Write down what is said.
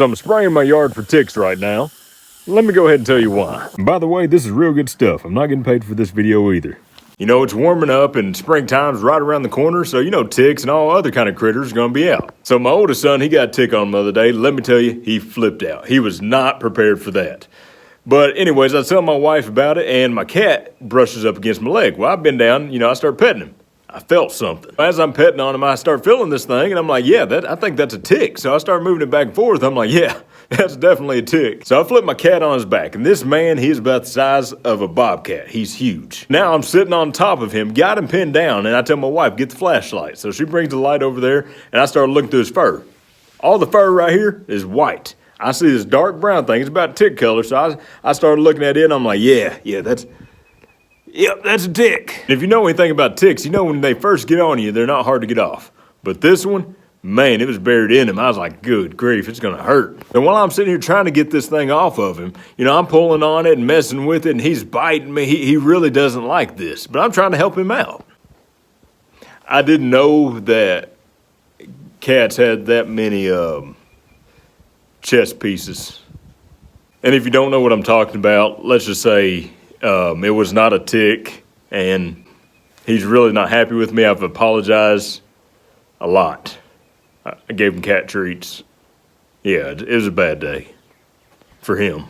So I'm spraying my yard for ticks right now. Let me go ahead and tell you why. And by the way, this is real good stuff. I'm not getting paid for this video either. You know, it's warming up and springtime's right around the corner, so you know ticks and all other kind of critters are gonna be out. So my oldest son, he got a tick on him the other day. Let me tell you, he flipped out. He was not prepared for that. But anyways, I tell my wife about it, and my cat brushes up against my leg. Well, I bend down, I start petting him. I felt something. As I'm petting on him, I start feeling this thing, and I'm like, yeah, I think that's a tick. So I start moving it back and forth. I'm like, yeah, that's definitely a tick. So I flip my cat on his back, and this man, he's about the size of a bobcat. He's huge. Now I'm sitting on top of him, got him pinned down, and I tell my wife, get the flashlight. So she brings the light over there, and I start looking through his fur. All the fur right here is white. I see this dark brown thing. It's about tick color, so I started looking at it, and I'm like, yeah, that's a tick. And if you know anything about ticks, you know when they first get on you, they're not hard to get off. But this one, man, it was buried in him. I was like, good grief, it's gonna hurt. And while I'm sitting here trying to get this thing off of him, I'm pulling on it and messing with it, and he's biting me. He really doesn't like this, but I'm trying to help him out. I didn't know that cats had that many chest pieces. And if you don't know what I'm talking about, let's just say it was not a tick, and he's really not happy with me. I've apologized a lot. I gave him cat treats. Yeah, it was a bad day for him.